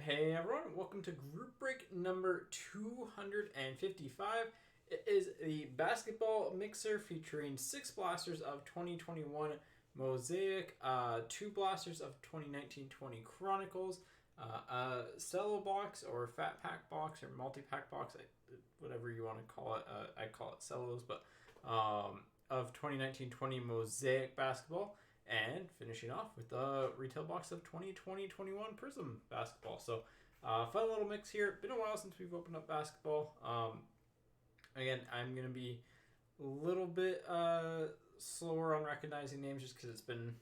Hey everyone, welcome to group break number 255. It is the basketball mixer featuring 6 blasters of 2021 Mosaic, 2 blasters of 2019-20 Chronicles, a cello box or fat pack box or multi-pack box, whatever you want to call it. I call it cellos, but of 2019-20 Mosaic basketball. And finishing off with a retail box of 2020-21 Prizm basketball. So, fun little mix here. Been a while since we've opened up basketball. Again, I'm going to be a little bit slower on recognizing names just because it's been,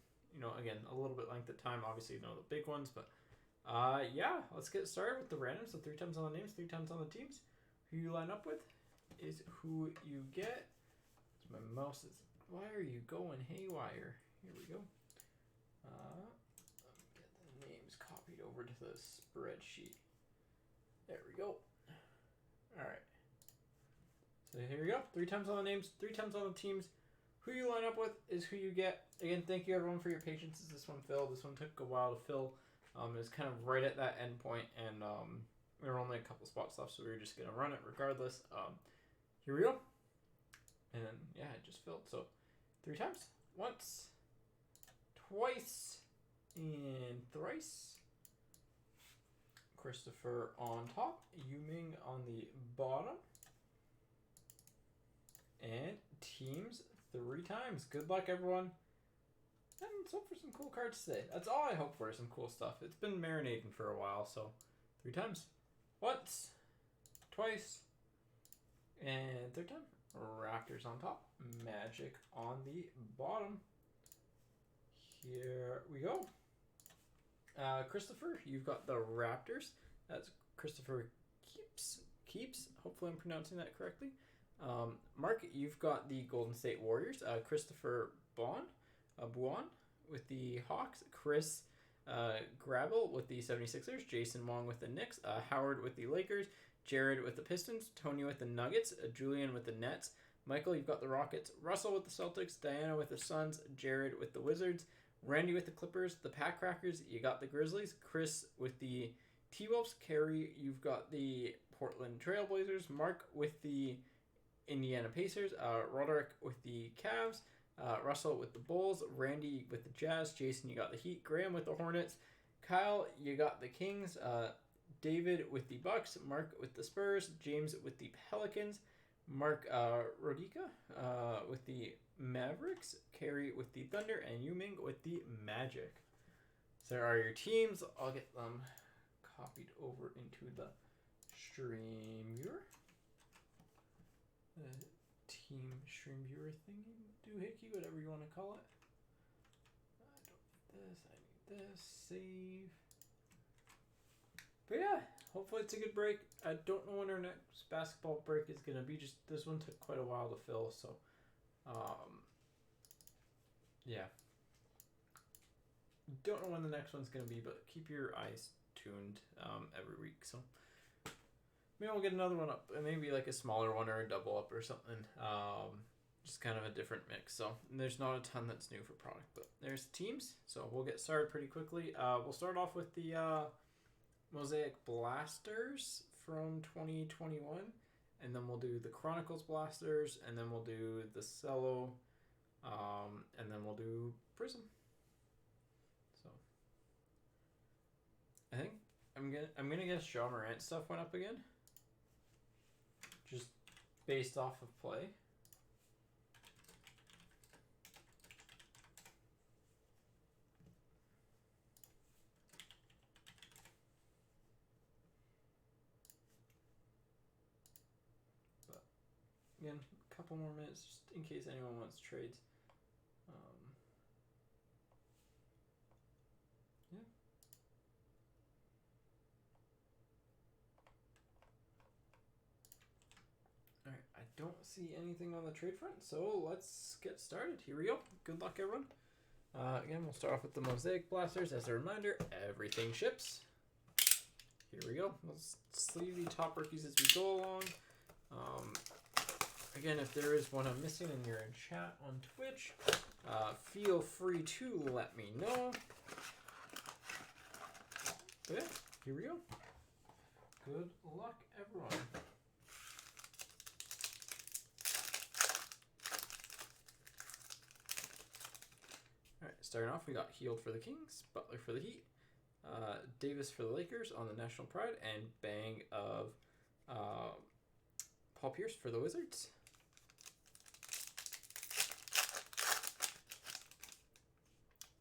again, a little bit length of time. Obviously, you know the big ones. But, yeah, let's get started with the random. So, 3 times on the names, 3 times on the teams. Who you line up with is who you get. My mouse is... Why are you going haywire? Here we go. Get the names copied over to the spreadsheet. There we go. Alright. So here we go. 3 times on the names, 3 times on the teams. Who you line up with is who you get. Again, thank you everyone for your patience as this one filled. This one took a while to fill. It was kind of right at that end point, and there were only a couple spots left, so we were just going to run it regardless. Here we go. And then, yeah, it just filled. So, 3 times. Once. Twice and thrice. Christopher on top, Yuming on the bottom, and teams 3 times. Good luck, everyone. And let's hope for some cool cards today. That's all I hope for, some cool stuff. It's been marinating for a while, so 3 times. Once, twice, and 3rd time. Raptors on top, Magic on the bottom. Here we go. Christopher, you've got the Raptors. That's Christopher Keeps. Hopefully I'm pronouncing that correctly. Mark, you've got the Golden State Warriors. Christopher Buon with the Hawks. Chris Grabble with the 76ers. Jason Wong with the Knicks. Howard with the Lakers. Jared with the Pistons. Tony with the Nuggets. Julian with the Nets. Michael, you've got the Rockets. Russell with the Celtics. Diana with the Suns. Jared with the Wizards. Randy with the Clippers. The Pack Crackers, you got the Grizzlies. Chris with the T-Wolves. Carrie, you've got the Portland Trailblazers. Mark with the Indiana Pacers. Roderick with the Cavs. Russell with the Bulls. Randy with the Jazz. Jason, you got the Heat. Graham with the Hornets. Kyle, you got the Kings. David with the Bucks. Mark with the Spurs. James with the Pelicans. Mark Rodica with the Mavericks, Carrie with the Thunder, and Yuming with the Magic. So there are your teams. I'll get them copied over into the stream viewer. Team stream viewer thingy, doohickey, whatever you want to call it. I need this, save. But yeah, hopefully it's a good break. I don't know when our next basketball break is going to be. Just this one took quite a while to fill, so yeah. Don't know when the next one's going to be, but keep your eyes tuned every week. So maybe we'll get another one up. Maybe like a smaller one or a double up or something. Just kind of a different mix. So there's not a ton that's new for product, but there's the teams. So we'll get started pretty quickly. We'll start off with the Mosaic Blasters from 2021, and then we'll do the Chronicles Blasters, and then we'll do the Cello, and then we'll do Prizm. So I think I'm gonna guess Ja Morant stuff went up again, just based off of play. Again, a couple more minutes just in case anyone wants trades. Yeah. Alright, I don't see anything on the trade front, so let's get started. Here we go. Good luck, everyone. Again, we'll start off with the Mosaic Blasters. As a reminder, everything ships. Here we go. Let's sleeve the top rookies as we go along. Again, if there is one I'm missing and you're in chat on Twitch, feel free to let me know. But yeah, Here we go. Good luck, everyone. Alright, starting off, we got Healed for the Kings, Butler for the Heat, Davis for the Lakers on the National Pride, and Bang of Paul Pierce for the Wizards.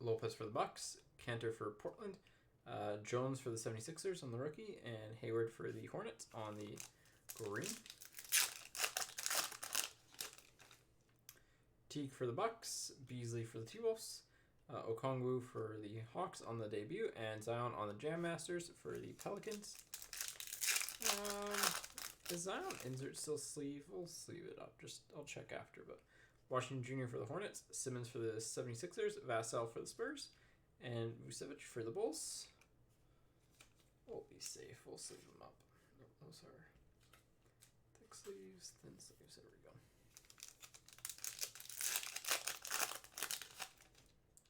Lopez for the Bucks, Cantor for Portland, Jones for the 76ers on the rookie, and Hayward for the Hornets on the green. Teague for the Bucks, Beasley for the T-Wolves, Okongwu for the Hawks on the debut, and Zion on the Jam Masters for the Pelicans. Is Zion insert still sleeve? We'll sleeve it up. I'll check after. But Washington Jr. for the Hornets, Simmons for the 76ers, Vassell for the Spurs, and Vucevic for the Bulls. We'll be safe. We'll sleeve them up. No, those are thick sleeves, thin sleeves. There we go.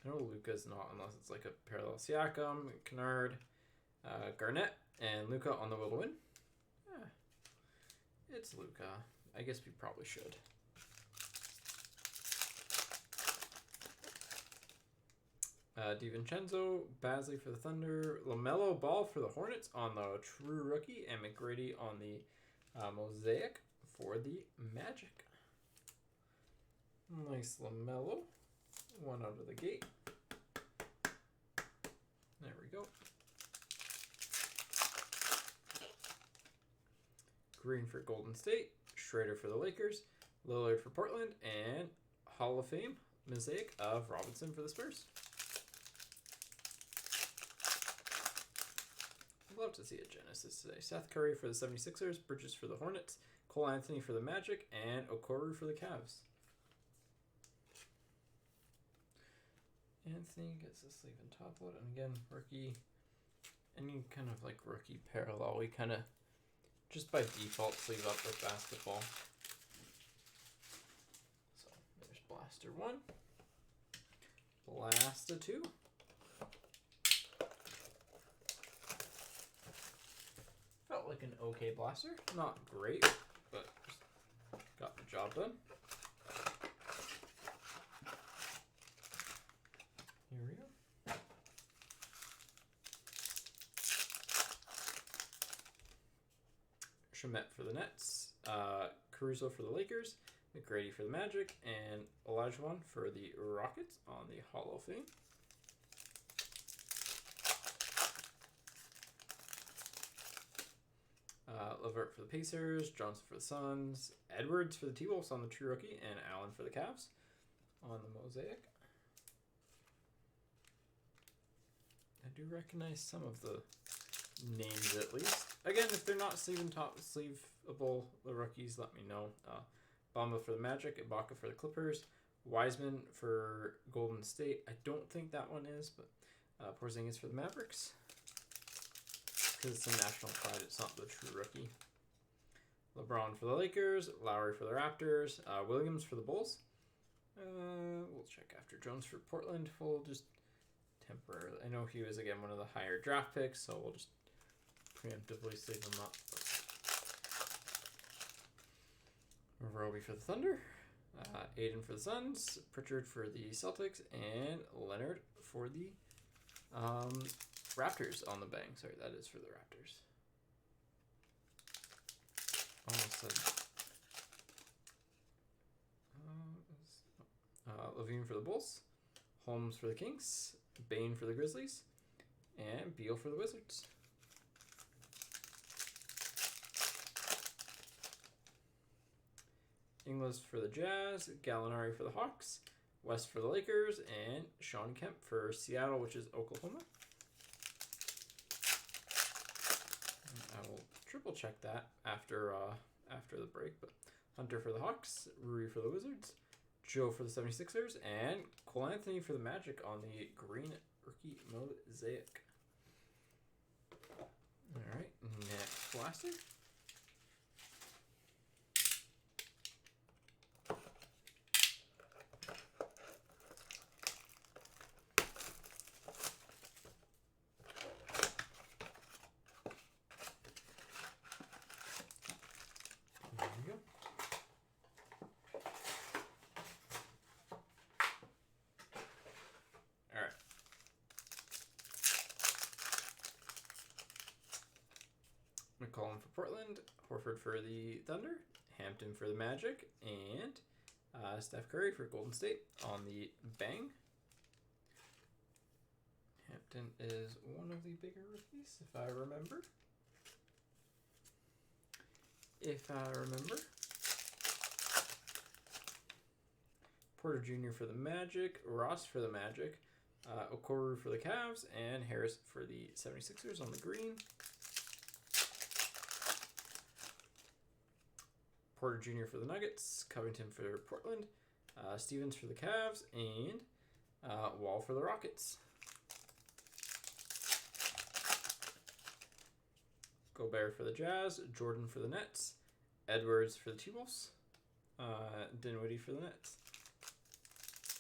I know Luka's not unless it's like a parallel Siakam, Kennard, Garnett, and Luka on the will to win. Yeah, it's Luka. I guess we probably should. DiVincenzo, Basley for the Thunder, LaMelo Ball for the Hornets on the true rookie, and McGrady on the Mosaic for the Magic. Nice LaMelo. One out of the gate. There we go. Green for Golden State, Schrader for the Lakers, Lillard for Portland, and Hall of Fame Mosaic of Robinson for the Spurs. I'd love to see a Genesis today. Seth Curry for the 76ers, Bridges for the Hornets, Cole Anthony for the Magic, and Okoro for the Cavs. Anthony gets the sleeve and top load, and again, rookie, any kind of like rookie parallel, we kind of just by default sleeve up with basketball. So there's Blaster 1, Blaster 2. Felt like an okay blaster, not great, but just got the job done. Here we go. Shamet for the Nets, Caruso for the Lakers, McGrady for the Magic, and Olajuwon for the Rockets on the Hall of Fame. Levert for the Pacers, Johnson for the Suns, Edwards for the T-Wolves on the true rookie, and Allen for the Cavs on the Mosaic. I do recognize some of the names at least. Again, if they're not sleeveable, the rookies, let me know. Bamba for the Magic, Ibaka for the Clippers, Wiseman for Golden State. I don't think that one is, but Porzingis for the Mavericks. Because it's a national pride, it's not the true rookie. LeBron for the Lakers, Lowry for the Raptors, Williams for the Bulls. We'll check after. Jones for Portland. We'll just temporarily. I know he was, again, one of the higher draft picks, so we'll just preemptively sleeve him up. Roby for the Thunder, Aiden for the Suns, Pritchard for the Celtics, and Leonard for the Raptors on the bang. Sorry, that is for the Raptors. Almost said. Levine for the Bulls, Holmes for the Kings, Bane for the Grizzlies, and Beal for the Wizards. Ingles for the Jazz, Gallinari for the Hawks, West for the Lakers, and Sean Kemp for Seattle, which is Oklahoma. I will triple check that after the break, but Hunter for the Hawks, Rui for the Wizards, Joe for the 76ers, and Cole Anthony for the Magic on the green rookie Mosaic. All right, next blaster. McCollum for Portland, Horford for the Thunder, Hampton for the Magic, and Steph Curry for Golden State on the Bang. Hampton is one of the bigger rookies, if I remember. Porter Jr. for the Magic, Ross for the Magic, Okoro for the Cavs, and Harris for the 76ers on the green. Porter Jr. for the Nuggets, Covington for Portland, Stevens for the Cavs, and Wall for the Rockets. Gobert for the Jazz, Jordan for the Nets, Edwards for the T-Wolves, Dinwiddie for the Nets.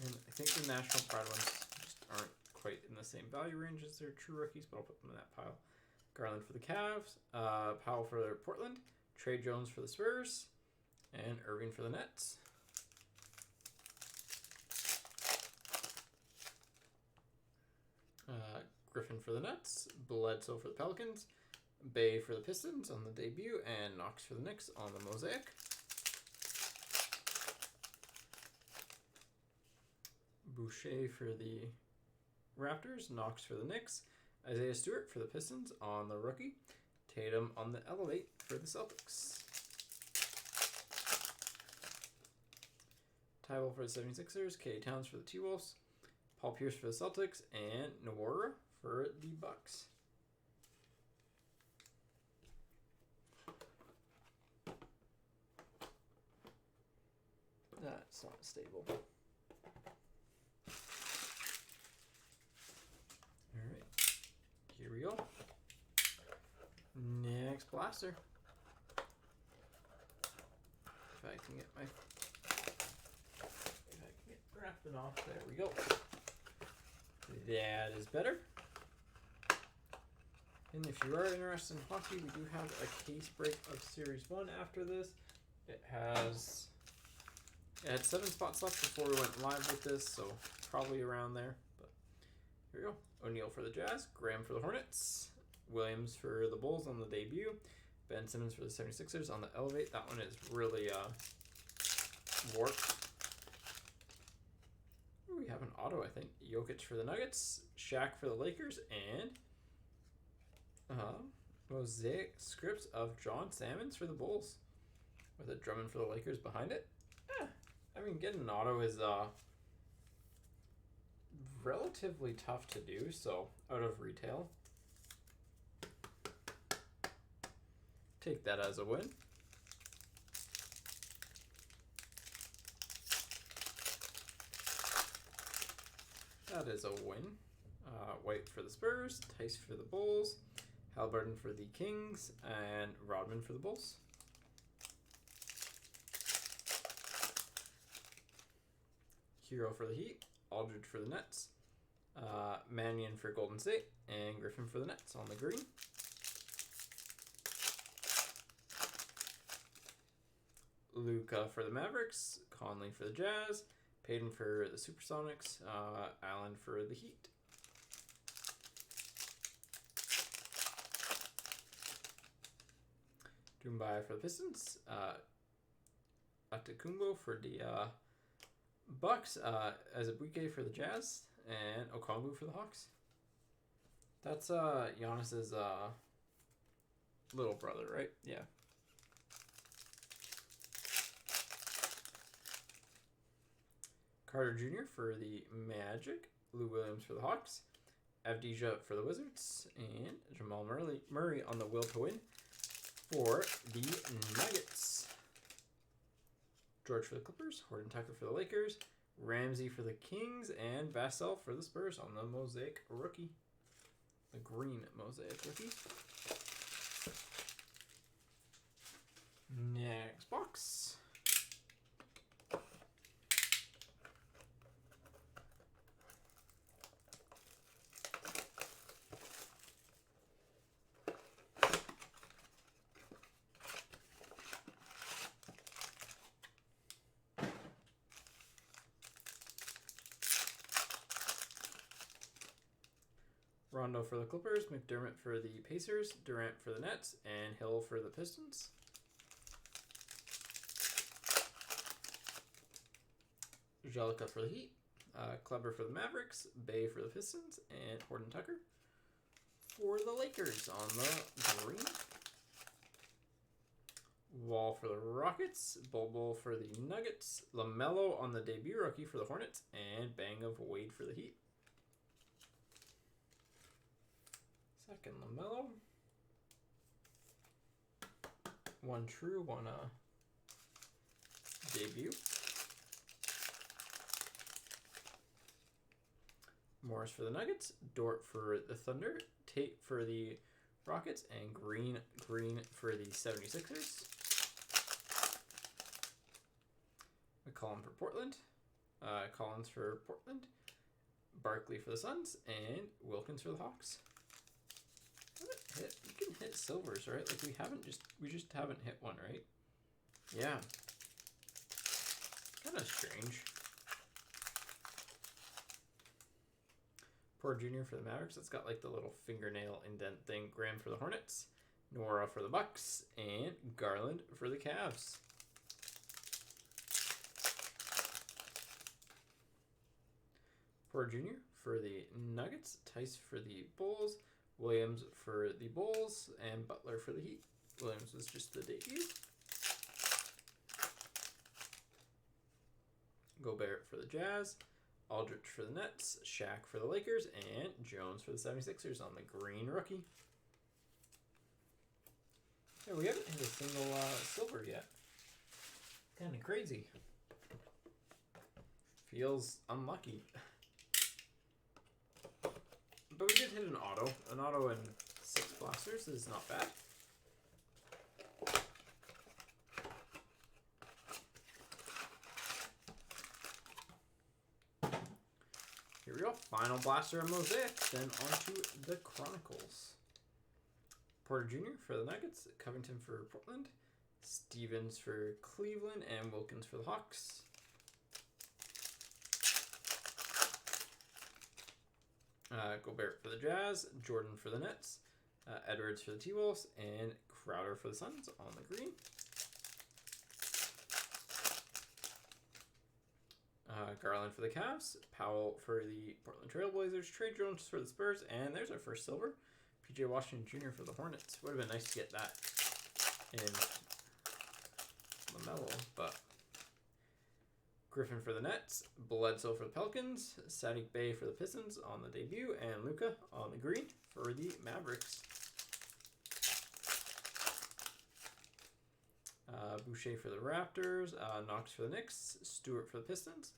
And I think the National Pride ones just aren't quite in the same value range as their true rookies, but I'll put them in that pile. Garland for the Cavs, Powell for Portland, Trey Jones for the Spurs, and Irving for the Nets. Griffin for the Nets, Bledsoe for the Pelicans, Bay for the Pistons on the debut, and Knox for the Knicks on the Mosaic. Boucher for the Raptors, Knox for the Knicks, Isaiah Stewart for the Pistons on the rookie, Tatum on the Elevate for the Celtics. Tybalt for the 76ers, K. Towns for the T-Wolves, Paul Pierce for the Celtics, and Nwora for the Bucks. That's not stable. Alright, here we go. Next blaster. If I can get wrapped off, there we go. That is better. And if you are interested in hockey, we do have a case break of Series 1 after this. It had 7 spots left before we went live with this, so probably around there. But here we go. O'Neal for the Jazz, Graham for the Hornets, Williams for the Bulls on the debut, Ben Simmons for the 76ers on the Elevate. That one is really warped. We have an auto, I think. Jokic for the Nuggets, Shaq for the Lakers, and Mosaic scripts of John Salmons for the Bulls with a Drummond for the Lakers behind it. I mean, getting an auto is relatively tough to do, so out of retail, take that as a win. That is a win. White for the Spurs, Tice for the Bulls, Halliburton for the Kings, and Rodman for the Bulls. Hero for the Heat, Aldridge for the Nets, Mannion for Golden State, and Griffin for the Nets on the green. Luka for the Mavericks, Conley for the Jazz, Payton for the Supersonics, Allen for the Heat. Doumbia for the Pistons, Antetokounmpo for the Bucks, Azubuike for the Jazz, and Okongwu for the Hawks. That's Giannis's little brother, right? Yeah. Carter Jr. for the Magic, Lou Williams for the Hawks, Avdija for the Wizards, and Jamal Murray on the will to win for the Nuggets. George for the Clippers, Horton Tucker for the Lakers, Ramsey for the Kings, and Vassell for the Spurs on the Mosaic rookie. The green Mosaic rookie. Next box. Rondo for the Clippers, McDermott for the Pacers, Durant for the Nets, and Hill for the Pistons. Jellica for the Heat, Kleber for the Mavericks, Bay for the Pistons, and Horton Tucker for the Lakers on the green. Wall for the Rockets, Bobo for the Nuggets, LaMelo on the debut rookie for the Hornets, and Bang of Wade for the Heat. Second LaMelo. One true, one debut. Morris for the Nuggets, Dort for the Thunder, Tate for the Rockets, and Green for the 76ers. McCollum for Portland, Collins for Portland, Barkley for the Suns, and Wilkins for the Hawks. You can hit silvers, right? Like we just haven't hit one, right? Yeah. Kind of strange. Porter Jr. for the Mavericks. It's got like the little fingernail indent thing. Graham for the Hornets, Nora for the Bucks, and Garland for the Cavs. Porter Jr. for the Nuggets, Tice for the Bulls, Williams for the Bulls, and Butler for the Heat. Williams was just the debut. Gobert for the Jazz, Aldridge for the Nets, Shaq for the Lakers, and Jones for the 76ers on the green rookie. Yeah, we haven't hit a single silver yet. Kind of crazy. Feels unlucky. But we did hit an auto. An auto in 6 blasters is not bad. Here we go. Final blaster of Mosaic. Then on to the Chronicles. Porter Jr. for the Nuggets, Covington for Portland, Stevens for Cleveland, and Wilkins for the Hawks. Gobert for the Jazz, Jordan for the Nets, Edwards for the T-Wolves, and Crowder for the Suns on the green. Garland for the Cavs, Powell for the Portland Trailblazers, Trey Jones for the Spurs, and there's our first silver. PJ Washington Jr. for the Hornets. Would have been nice to get that in LaMelo, but Griffin for the Nets, Bledsoe for the Pelicans, Saddiq Bey for the Pistons on the debut, and Luka on the green for the Mavericks. Boucher for the Raptors, Knox for the Knicks, Stewart for the Pistons,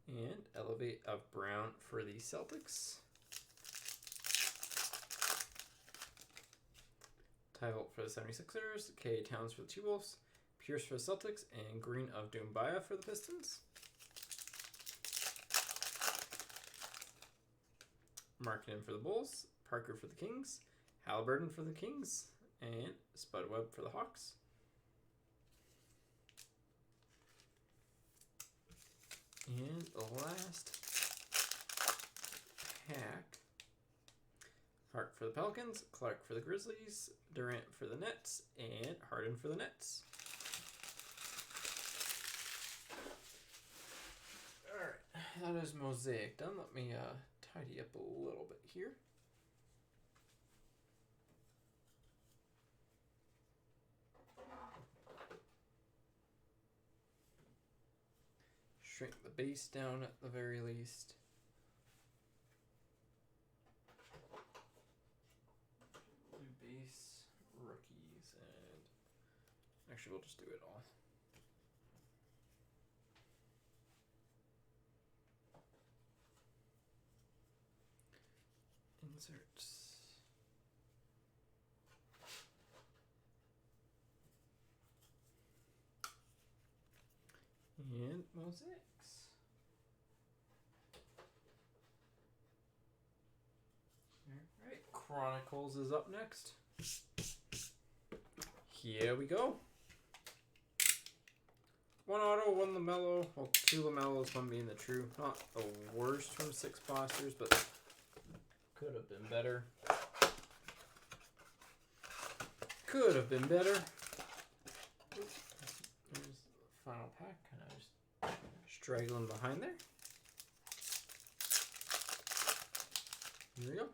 and Elevate of Brown for the Celtics. Tyholt for the 76ers, K. Towns for the T-Wolves, Pierce for the Celtics, and Green of Doumbia for the Pistons. Markkanen for the Bulls, Parker for the Kings, Halliburton for the Kings, and Spud Webb for the Hawks. And the last pack, Hart for the Pelicans, Clark for the Grizzlies, Durant for the Nets, and Harden for the Nets. Alright, that is Mosaic done. Let me tidy up a little bit here. Shrink the base down at the very least. Blue base, rookies, and actually we'll just do it all. Inserts. And mosaics. Alright, Chronicles is up next. Here we go. One auto, one LaMelo. Well, 2 LaMelos, one being the true. Not the worst from 6 blasters, but Could have been better. Could have been better. Oops. There's the final pack. Kind of just straggling behind there. Here we go.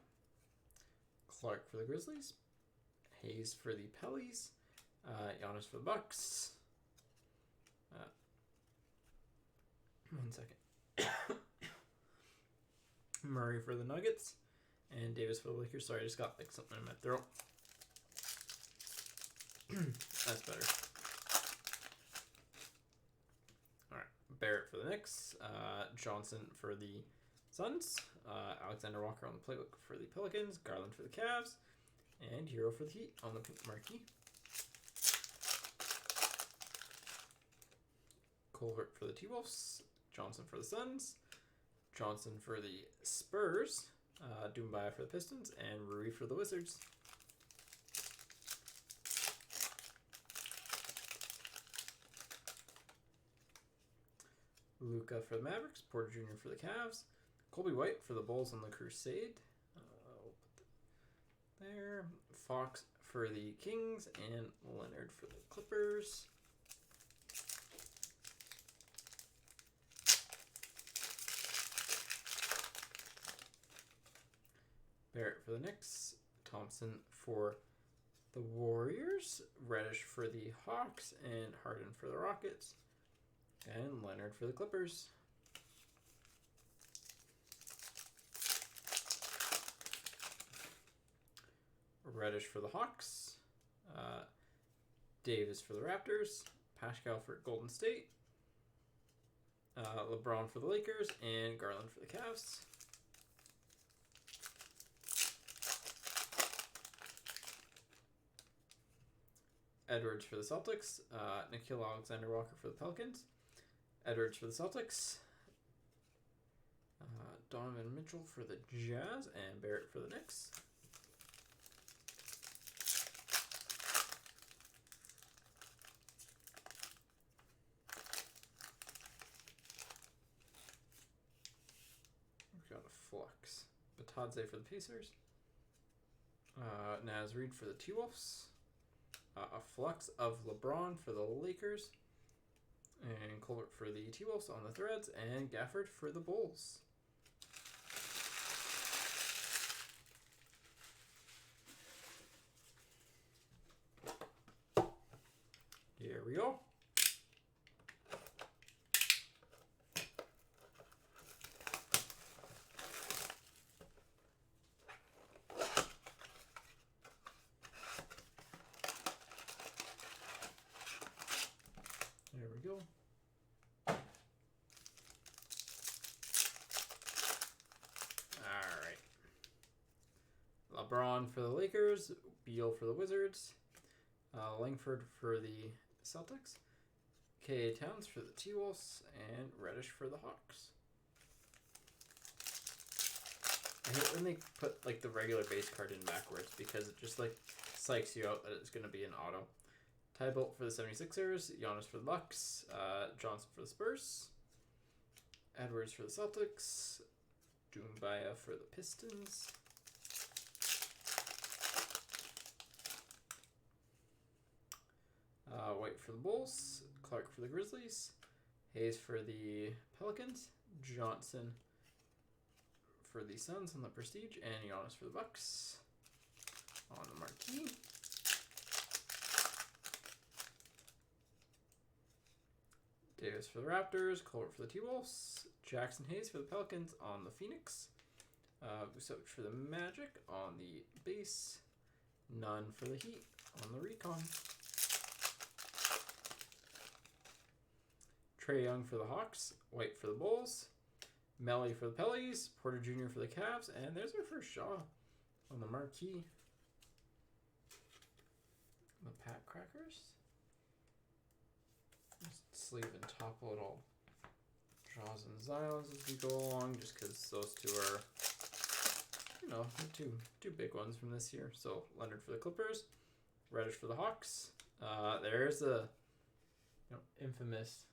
Clark for the Grizzlies. Hayes for the Pellies. Giannis for the Bucks. 1 second. Murray for the Nuggets. And Davis for the Lakers. Sorry, I just got like something in my throat. That's better. Alright. Barrett for the Knicks. Johnson for the Suns. Alexander Walker on the playbook for the Pelicans. Garland for the Cavs. And Hero for the Heat on the marquee. Colbert for the T-Wolves. Johnson for the Suns. Johnson for the Spurs. Doumbia for the Pistons. And Rui for the Wizards. Luka for the Mavericks. Porter Jr. for the Cavs. Colby White for the Bulls on the Crusade. We'll put that there. Fox for the Kings. And Leonard for the Clippers. Barrett for the Knicks. Thompson for the Warriors. Reddish for the Hawks. And Harden for the Rockets. And Leonard for the Clippers. Reddish for the Hawks. Davis for the Raptors. Pascal for Golden State. LeBron for the Lakers. And Garland for the Cavs. Edwards for the Celtics. Nickeil Alexander-Walker for the Pelicans. Edwards for the Celtics. Donovan Mitchell for the Jazz. And Barrett for the Knicks. We've got a Flux. Batadze for the Pacers. Naz Reid for the T-Wolves. A Flux of LeBron for the Lakers. And Colbert for the T-Wolves on the Threads. And Gafford for the Bulls. Here we go. There we go. All right. LeBron for the Lakers, Beal for the Wizards, Langford for the Celtics, K.A. Towns for the T-Wolves, and Reddish for the Hawks. I hate when they put like the regular base card in backwards because it just like psychs you out that it's going to be an auto. Tybolt for the 76ers, Giannis for the Bucks, Johnson for the Spurs, Edwards for the Celtics, Doumbia for the Pistons, White for the Bulls, Clark for the Grizzlies, Hayes for the Pelicans, Johnson for the Suns on the Prestige, and Giannis for the Bucks on the marquee. Davis for the Raptors, Colbert for the T-Wolves, Jackson Hayes for the Pelicans on the Phoenix, Vucevic for the Magic on the base, Nunn for the Heat on the Recon, Trae Young for the Hawks, White for the Bulls, Melly for the Pellies, Porter Jr. for the Cavs, and there's our first Shaw on the marquee. The Pat Crackers. Just sleeve and topple it all. Draws and Zions as we go along, just because those two are, you know, two big ones from this year. So Leonard for the Clippers, Reddish for the Hawks. There's a infamous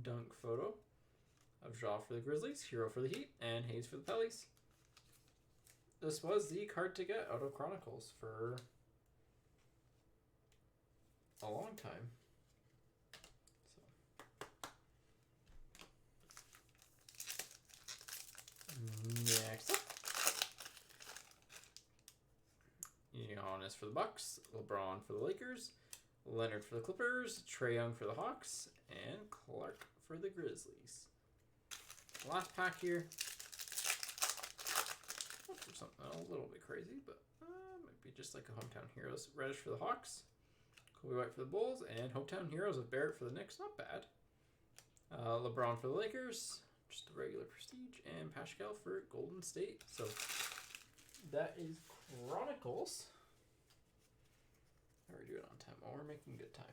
dunk photo of Shaw for the Grizzlies, Hero for the Heat, and Hayes for the Pellies. this was the card to get out of Chronicles for a long time. So next up, Giannis for the Bucks, LeBron for the Lakers, Leonard for the Clippers, Trae Young for the Hawks, and Clark for the Grizzlies. Last pack here. Look for something a little bit crazy, but might be just like a Hometown Heroes. Reddish for the Hawks, Kobe White for the Bulls, and Hometown Heroes of Barrett for the Knicks. Not bad. LeBron for the Lakers, just the regular Prestige, and Pascal for Golden State. So that is Chronicles. How are we doing on time? Oh, we're making good time.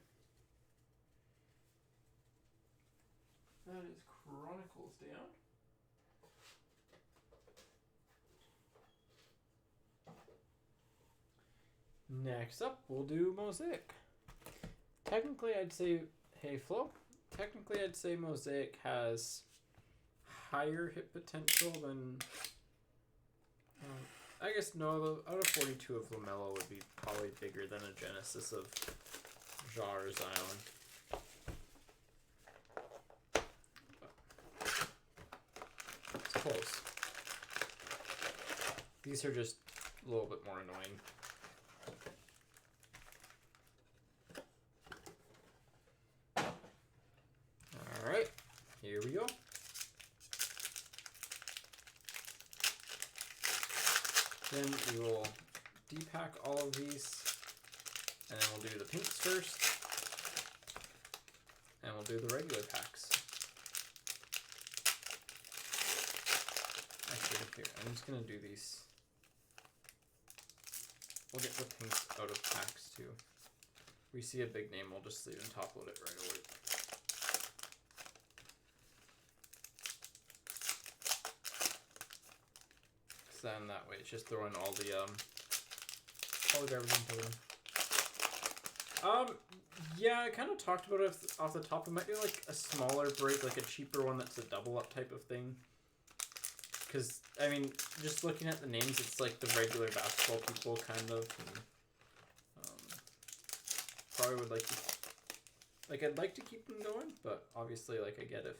That is Chronicles down. Next up, we'll do Mosaic. Technically, I'd say, hey Flo, technically I'd say Mosaic has higher hit potential than, I guess no, out of 42 of LaMelo would be probably bigger than a Genesis of Ja or Zion. It's close. These are just a little bit more annoying. Alright, here we go. Then we will depack all of these, and then we'll do the pinks first, and we'll do the regular packs. Actually, here, I'm just going to do these. We'll get the pinks out of packs too. If we see a big name, we'll just leave and top load it right away. Then that way it's just throwing all the garbage into them. Yeah, I kind of talked about it off the top. It might be like a smaller break, like a cheaper one that's a double up type of thing. Because I mean, just looking at the names, it's like the regular basketball people kind of. And, probably would like to, I'd like to keep them going, but obviously, like I get if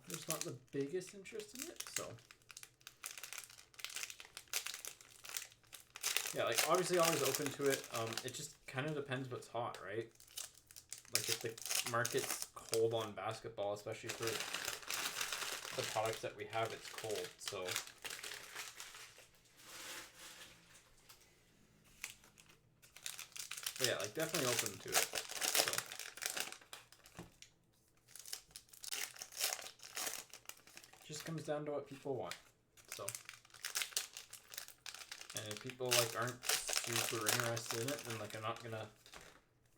there's not the biggest interest in it, so. Yeah, like obviously always open to it. It just kind of depends what's hot, right? Like if the market's cold on basketball, especially for the products that we have, it's cold. So but yeah, like definitely open to it. So. Just comes down to what people want. So. And if people like aren't super interested in it, then like I'm not gonna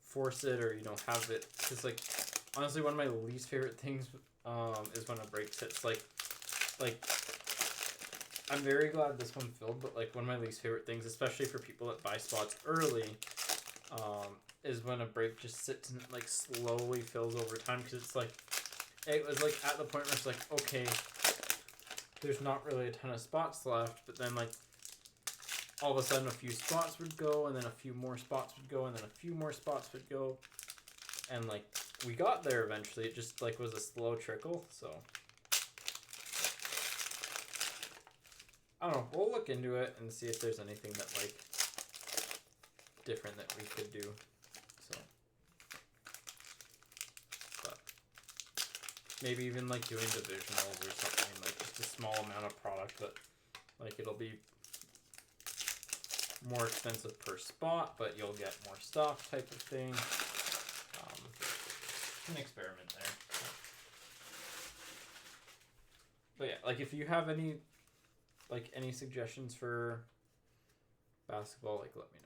force it or have it. Cause like honestly, one of my least favorite things is when a break hits. Like I'm very glad this one filled, but like one of my least favorite things, especially for people that buy spots early, is when a break just sits and it like slowly fills over time. Because it's like it was like at the point where it's like okay, there's not really a ton of spots left, but then like. All of a sudden a few spots would go, and then a few more spots would go, and then a few more spots would go. And like we got there eventually. It just like was a slow trickle, so I don't know. We'll look into it and see if there's anything that like different that we could do. So but maybe even like doing divisionals or something, like just a small amount of product, but like it'll be more expensive per spot, but you'll get more stuff type of thing. An experiment there. But yeah, like if you have any suggestions for basketball, like let me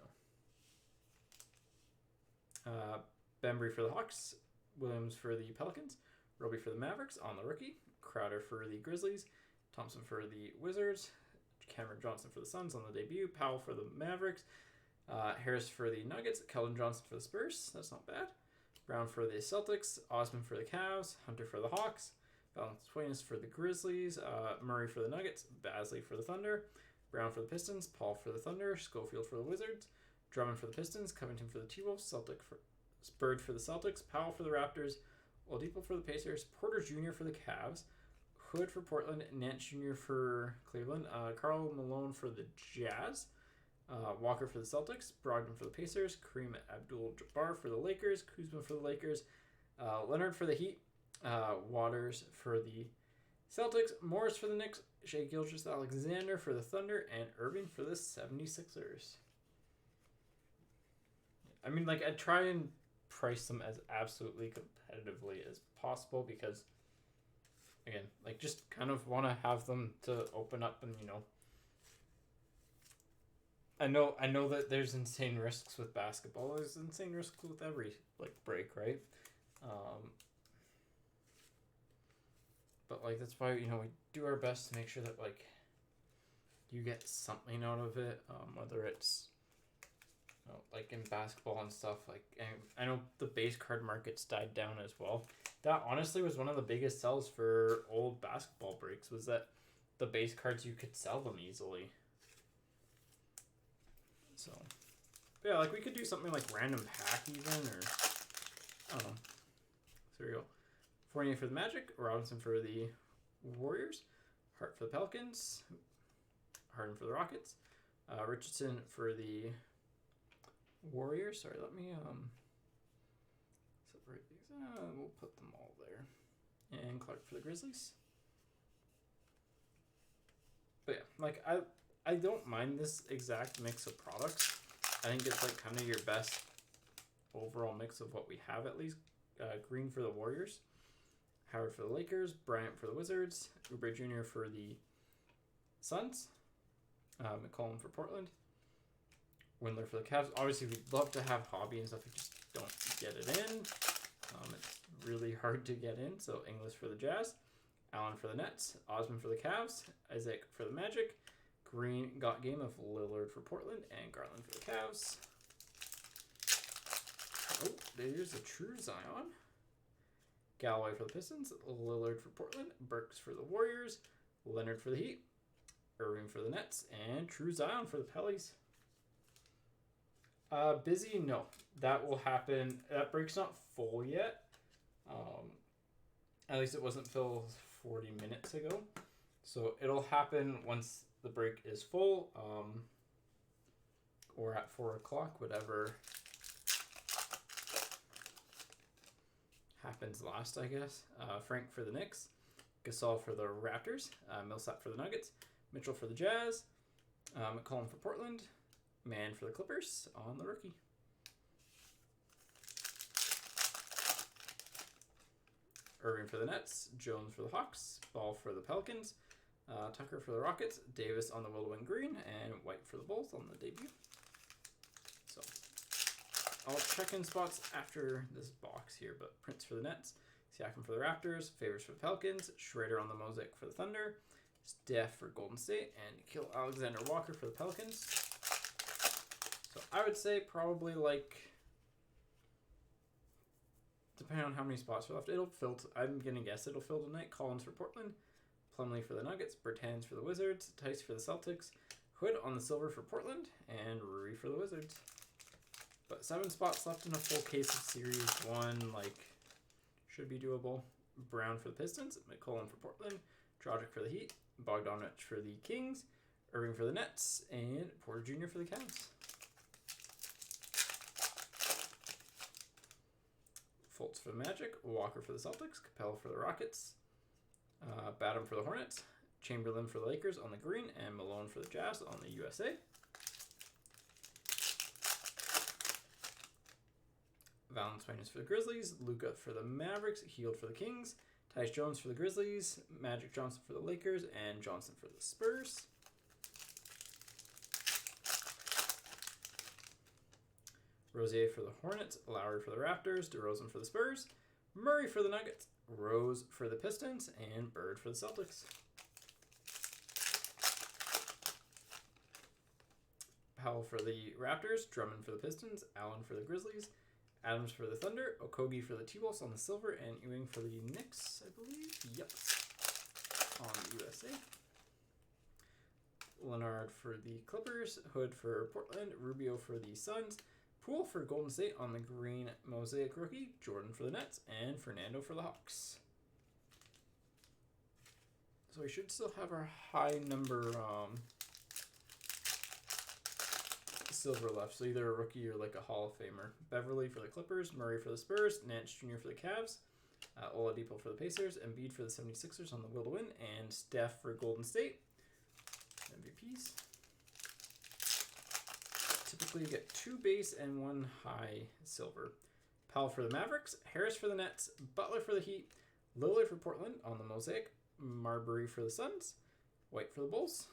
know. Bembry for the Hawks, Williams for the Pelicans, Roby for the Mavericks on the rookie, Crowder for the Grizzlies, Thompson for the Wizards, Cameron Johnson for the Suns on the debut, Powell for the Mavericks, Harris for the Nuggets, Keldon Johnson for the Spurs, that's not bad, Brown for the Celtics, Osman for the Cavs, Hunter for the Hawks, Valanciunas for the Grizzlies, Murray for the Nuggets, Basley for the Thunder, Brown for the Pistons, Paul for the Thunder, Schofield for the Wizards, Drummond for the Pistons, Covington for the T-Wolves, Bird for the Celtics, Powell for the Raptors, Oladipo for the Pacers, Porter Jr. for the Cavs, Hood for Portland, Nance Jr. for Cleveland, Karl Malone for the Jazz, Walker for the Celtics, Brogdon for the Pacers, Kareem Abdul-Jabbar for the Lakers, Kuzma for the Lakers, Leonard for the Heat, Waters for the Celtics, Morris for the Knicks, Shai Gilgeous-Alexander for the Thunder, and Irving for the 76ers. I mean, like, I try and price them as absolutely competitively as possible because, again, like, just kind of want to have them to open up and, you know, I know that there's insane risks with basketball. There's insane risks with every, like, break, right? But, like, that's why, you know, we do our best to make sure that, like, you get something out of it, whether it's, you know, like, in basketball and stuff. Like, I know the base card market's died down as well. That, honestly, was one of the biggest sells for old basketball breaks, was that the base cards, you could sell them easily. So, yeah, like, we could do something like random pack even, or, I don't know. So there you go. Fournier for the Magic, Robinson for the Warriors, Hart for the Pelicans, Harden for the Rockets, Richardson for the Warriors. Sorry, let me separate these. We'll put them all there. And Clark for the Grizzlies. But yeah, like, I don't mind this exact mix of products. I think it's, like, kind of your best overall mix of what we have, at least. Green for the Warriors, Howard for the Lakers, Bryant for the Wizards, Oubre Jr. for the Suns, McCollum for Portland, Windler for the Cavs. Obviously, we'd love to have Hobby and stuff. We just don't get it in. It's really hard to get in. So Inglis for the Jazz, Allen for the Nets, Osman for the Cavs, Isaac for the Magic, Green got game of Lillard for Portland, and Garland for the Cavs. Oh, there's a true Zion. Galloway for the Pistons, Lillard for Portland, Burks for the Warriors, Leonard for the Heat, Irving for the Nets, and true Zion for the Pellies. Busy, no. That will happen. That break's not full yet. At least it wasn't filled 40 minutes ago. So it'll happen once the break is full, or at 4 o'clock, whatever happens last, I guess. Frank for the Knicks, Gasol for the Raptors, Millsap for the Nuggets, Mitchell for the Jazz, McCollum for Portland, Mann for the Clippers on the rookie. Irving for the Nets, Jones for the Hawks, Ball for the Pelicans, Tucker for the Rockets, Davis on the Will-to-Win Green, and White for the Bulls on the debut. So, I'll check in spots after this box here, but Prince for the Nets, Siakam for the Raptors, Favors for the Pelicans, Schrader on the Mosaic for the Thunder, Steph for Golden State, and Kill Alexander Walker for the Pelicans. So I would say probably, like, depending on how many spots are left, it'll fill. I'm gonna guess it'll fill tonight. Collins for Portland, Plumlee for the Nuggets, Bertans for the Wizards, Tice for the Celtics, Hood on the silver for Portland, and Rui for the Wizards. But 7 spots left in a full case of Series 1, like, should be doable. Brown for the Pistons, McCollum for Portland, Dragic for the Heat, Bogdanovic for the Kings, Irving for the Nets, and Porter Jr. for the Cavs. Fultz for the Magic, Walker for the Celtics, Capella for the Rockets, Batum for the Hornets, Chamberlain for the Lakers on the green, and Malone for the Jazz on the USA. Valanciunas for the Grizzlies, Luka for the Mavericks, Hield for the Kings, Tyus Jones for the Grizzlies, Magic Johnson for the Lakers, and Johnson for the Spurs. Rozier for the Hornets, Lowry for the Raptors, DeRozan for the Spurs, Murray for the Nuggets, Rose for the Pistons, and Bird for the Celtics. Powell for the Raptors, Drummond for the Pistons, Allen for the Grizzlies, Adams for the Thunder, Okogie for the T-Wolves on the silver, and Ewing for the Knicks, I believe. Yep. On the USA. Leonard for the Clippers, Hood for Portland, Rubio for the Suns, Poole for Golden State on the green Mosaic rookie, Jordan for the Nets, and Fernando for the Hawks. So we should still have our high number silver left. So either a rookie or like a Hall of Famer. Beverly for the Clippers, Murray for the Spurs, Nance Jr. for the Cavs, Oladipo for the Pacers, Embiid for the 76ers on the will to win, and Steph for Golden State. MVPs. Typically you get 2 base and 1 high silver. Powell for the Mavericks, Harris for the Nets, Butler for the Heat, Lillard for Portland on the Mosaic, Marbury for the Suns, White for the Bulls.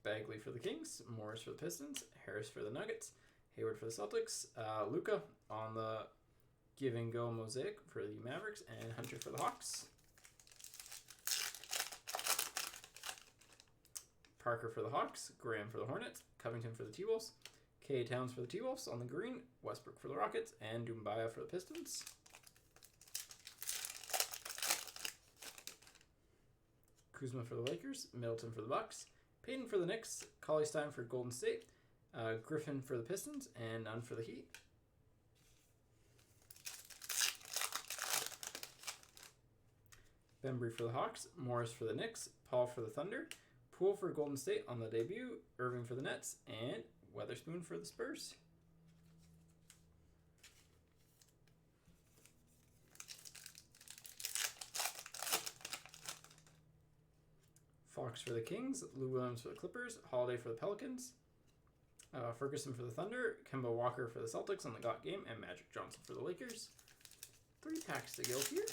Bagley for the Kings, Morris for the Pistons, Harris for the Nuggets, Hayward for the Celtics, Luka on the Give and Go Mosaic for the Mavericks, and Hunter for the Hawks. Parker for the Hawks, Graham for the Hornets, Covington for the T-Wolves, K. Towns for the T-Wolves on the green, Westbrook for the Rockets, and Doumbia for the Pistons. Kuzma for the Lakers, Middleton for the Bucks, Payton for the Knicks, Cauley-Stein for Golden State, Griffin for the Pistons, and none for the Heat. Bembry for the Hawks, Morris for the Knicks, Paul for the Thunder, Poole for Golden State on the debut, Irving for the Nets, and Weatherspoon for the Spurs. Fox for the Kings, Lou Williams for the Clippers, Holiday for the Pelicans, Ferguson for the Thunder, Kemba Walker for the Celtics on the GOT game, and Magic Johnson for the Lakers. 3 packs to go here.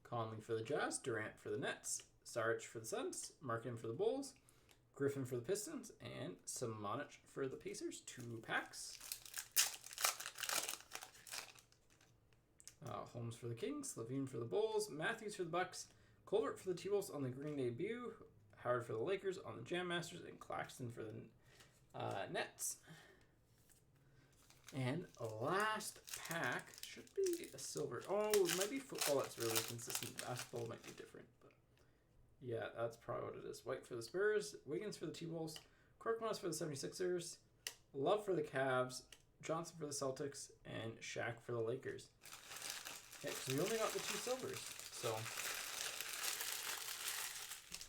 Conley for the Jazz, Durant for the Nets, Saric for the Suns, Markin for the Bulls, Griffin for the Pistons, and Samanic for the Pacers. 2 packs. Holmes for the Kings, Levine for the Bulls, Matthews for the Bucks, Colbert for the T-Wolves on the green debut, Howard for the Lakers on the Jam Masters, and Claxton for the Nets. And last pack should be a silver. Oh, it might be football that's really consistent. Basketball might be different, but yeah, that's probably what it is. White for the Spurs, Wiggins for the T-Wolves, Korkmaz for the 76ers, Love for the Cavs, Johnson for the Celtics, and Shaq for the Lakers. Yeah, because we only got the 2 silvers, so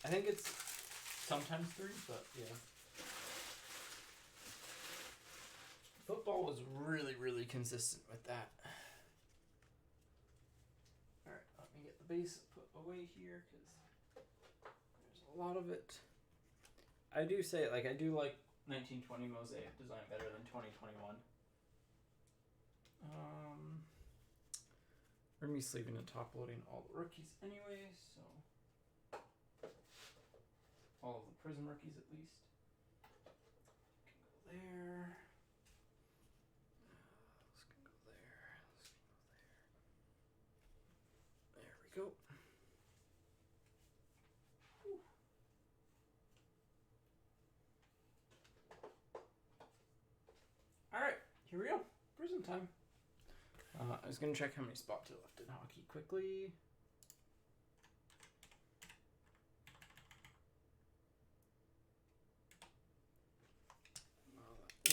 I think it's sometimes 3, but yeah. Football was really, really consistent with that. Alright, let me get the base put away here, because there's a lot of it. I do say, like, I do like 1920 Mosaic design better than 2021. We're going to be sleeving and top loading all the rookies anyway, so all of the Prizm rookies at least. Can go there. This can go there. This can go there. There we go. Whew. All right, here we go. Prizm time. I was going to check how many spots are left in hockey quickly.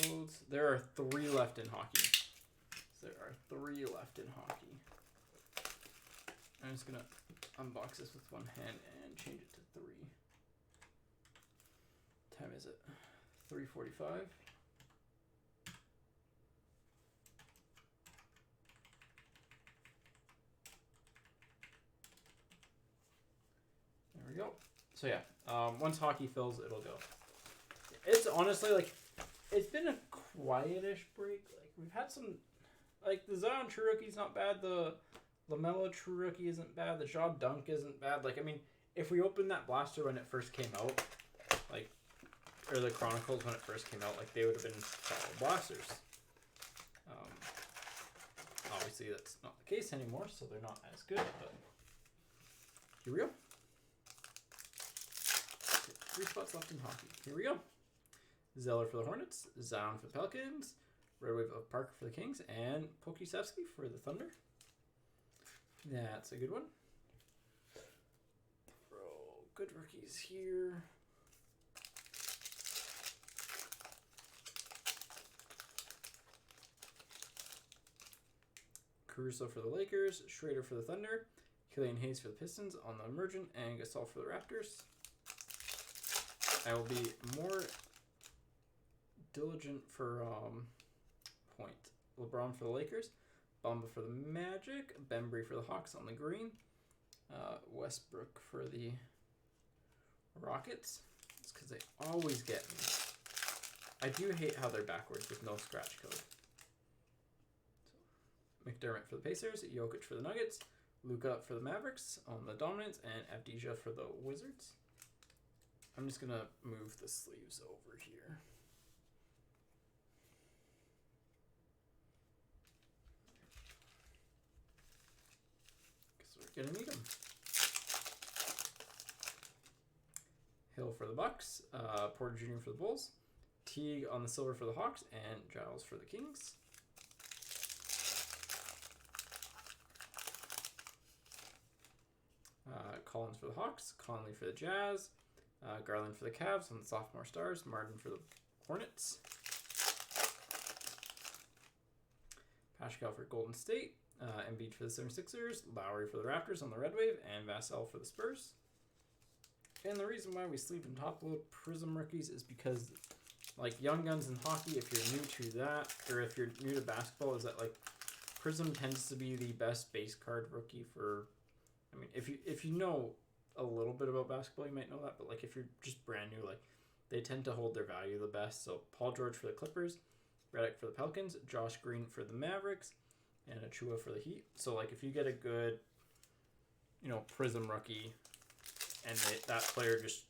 Loads. There are 3 left in hockey. There are 3 left in hockey. I'm just going to unbox this with one hand and change it to 3. What time is it? 3:45. There we go. So yeah, once hockey fills, it'll go. It's honestly like, it's been a quietish break. Like, we've had some, like, the Zion True Rookie's not bad. The LaMelo True Rookie isn't bad. The Shaw Dunk isn't bad. Like, I mean, if we opened that blaster when it first came out, like, or the Chronicles when it first came out, like, they would have been solid blasters. Obviously, that's not the case anymore, so they're not as good, but here we go. 3 spots left in hockey. Here we go. Zeller for the Hornets, Zion for the Pelicans, Red Wave of Parker for the Kings, and Pokisevsky for the Thunder. That's a good one. Good rookies here. Caruso for the Lakers, Schrader for the Thunder, Killian Hayes for the Pistons on the Emergent, and Gasol for the Raptors. I will be more diligent for point. LeBron for the Lakers, Bamba for the Magic, Bembry for the Hawks on the green, Westbrook for the Rockets. It's because they always get me. I do hate how they're backwards with no scratch code. So, McDermott for the Pacers, Jokic for the Nuggets, Luka for the Mavericks on the Dominants, and Avdija for the Wizards. I'm just going to move the sleeves over here. Because we're going to need them. Hill for the Bucks, Porter Jr. for the Bulls, Teague on the silver for the Hawks, and Giles for the Kings. Collins for the Hawks, Conley for the Jazz, Garland for the Cavs on the sophomore stars, Martin for the Hornets, Pascal for Golden State, Embiid for the 76ers, Lowry for the Raptors on the Red Wave, and Vassell for the Spurs. And the reason why we sleeve and top load Prizm rookies is because, like, Young Guns in hockey, if you're new to that, or if you're new to basketball, is that, like, Prizm tends to be the best base card rookie for, I mean, if you know a little bit about basketball, you might know that, but, like, if you're just brand new, like, they tend to hold their value the best. So Paul George for the Clippers, Redick for the Pelicans, Josh Green for the Mavericks, and Achua for the Heat. So, like, if you get a good, you know, Prizm rookie, and that player just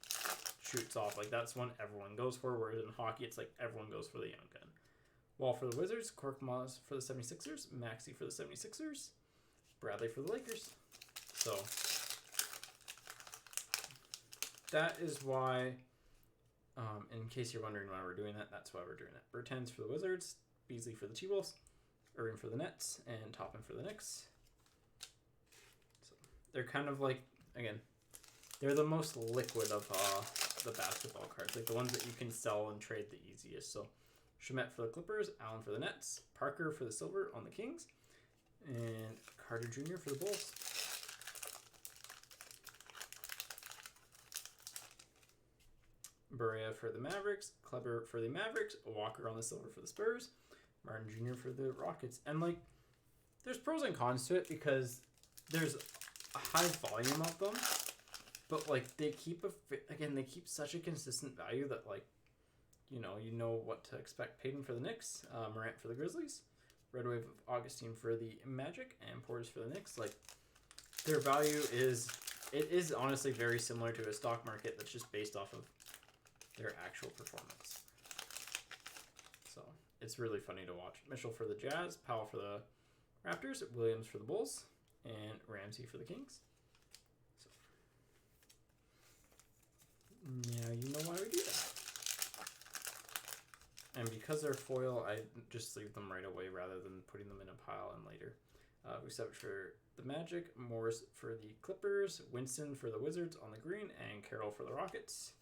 shoots off, like, that's one everyone goes for, whereas in hockey, it's like everyone goes for the young gun. Wall for the Wizards, Korkmaz for the 76ers, Maxey for the 76ers, Bradley for the Lakers. So, that is why, in case you're wondering why we're doing that, that's why we're doing it. Bertans for the Wizards, Beasley for the T-Wolves, Irving for the Nets, and Toppin for the Knicks. So, they're kind of like, again, they're the most liquid of the basketball cards, like the ones that you can sell and trade the easiest. So, Shamet for the Clippers, Allen for the Nets, Parker for the Silver on the Kings, and Carter Jr. for the Bulls. Berea for the Mavericks, Kleber for the Mavericks, Walker on the Silver for the Spurs, Martin Jr. for the Rockets. And, like, there's pros and cons to it because there's a high volume of them. But, like, they keep such a consistent value that, like, you know what to expect. Payton for the Knicks, Morant for the Grizzlies, Red Wave of Augustine for the Magic, and Portis for the Knicks. Like, their value is honestly very similar to a stock market that's just based off of their actual performance. So, it's really funny to watch. Mitchell for the Jazz, Powell for the Raptors, Williams for the Bulls, and Ramsey for the Kings. Now you know why we do that. And because they're foil, I just sleeve them right away rather than putting them in a pile and later. Vucevic for the Magic, Morris for the Clippers, Winston for the Wizards on the green, and Carroll for the Rockets.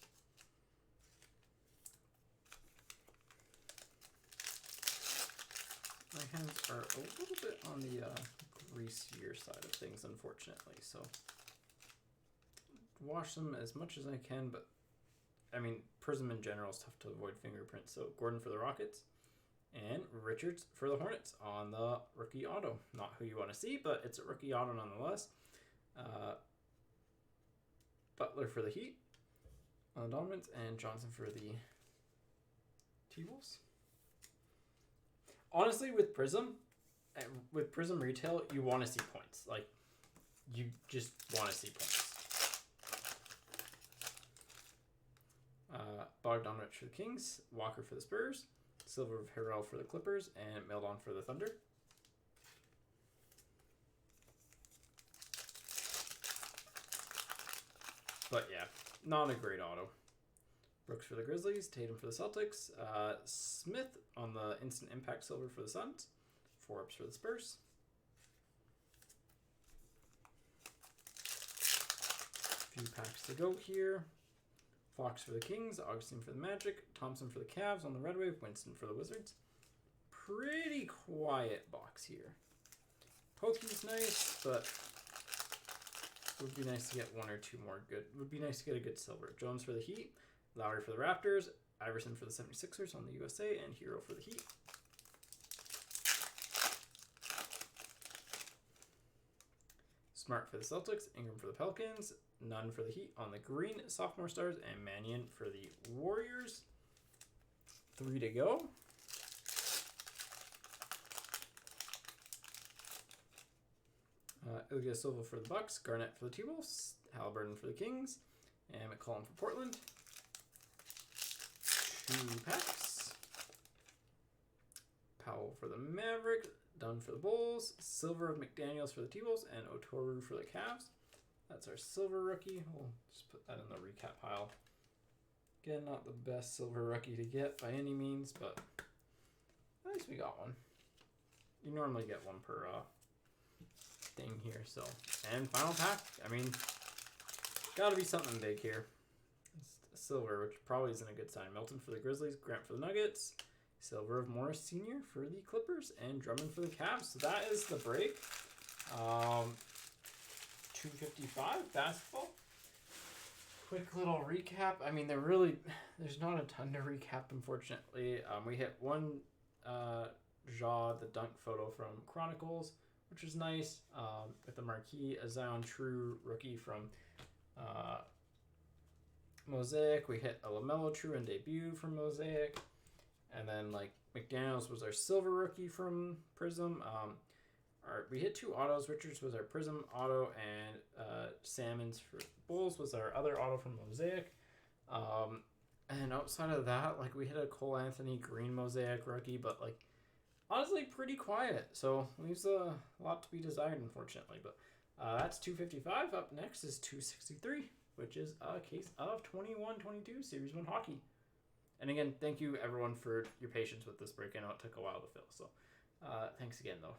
My hands are a little bit on the greasier side of things, unfortunately, so wash them as much as I can, but I mean, Prizm in general is tough to avoid fingerprints. So Gordon for the Rockets and Richards for the Hornets on the rookie auto. Not who you want to see, but it's a rookie auto nonetheless. Butler for the Heat on the Dominants, and Johnson for the T-Wolves. Honestly, with Prizm retail, you want to see points. Like, you just want to see points. Bogdanovich for the Kings, Walker for the Spurs, Silver of Harrell for the Clippers, and Meldon for the Thunder. But yeah, not a great auto. Brooks for the Grizzlies, Tatum for the Celtics, Smith on the instant impact silver for the Suns, 4-ups for the Spurs. Few packs to go here. Fox for the Kings, Augustine for the Magic, Thompson for the Cavs on the Red Wave, Winston for the Wizards. Pretty quiet box here. Pokey's nice, but it would be nice to get one or two more good. It would be nice to get a good silver. Jones for the Heat, Lowry for the Raptors, Iverson for the 76ers on the USA, and Hero for the Heat. Smart for the Celtics, Ingram for the Pelicans, Nunn for the Heat on the green sophomore stars, and Mannion for the Warriors. 3 to go. Ilya Silva for the Bucks, Garnett for the T-Wolves, Halliburton for the Kings, and McCollum for Portland. 2 packs. Powell for the Maverick, Dunn for the Bulls, Silver of McDaniels for the T-Wolves, and Otoru for the Cavs. That's our silver rookie. We'll just put that in the recap pile. Again, not the best silver rookie to get by any means, but at least we got one. You normally get one per thing here, so. And final pack. I mean, gotta be something big here. It's silver, which probably isn't a good sign. Melton for the Grizzlies, Grant for the Nuggets, silver of Morris Sr. for the Clippers, and Drummond for the Cavs. So that is the break. 255 basketball. Quick little recap. I mean, there's not a ton to recap, unfortunately. We hit one Ja, the dunk photo from Chronicles, which is nice, with the marquee, a Zion True rookie from Mosaic. We hit a LaMelo True and debut from Mosaic. And then, like, McDaniels was our silver rookie from Prizm. We hit 2 autos. Richards was our Prizm auto, and Salmons for Bulls was our other auto from Mosaic. And outside of that, like, we hit a Cole Anthony green Mosaic rookie, but, like, honestly pretty quiet. So leaves a lot to be desired, unfortunately. But that's 255. Up next is 263, which is a case of 21-22 Series 1 hockey. And again, thank you everyone for your patience with this break. I know it took a while to fill. So thanks again, though.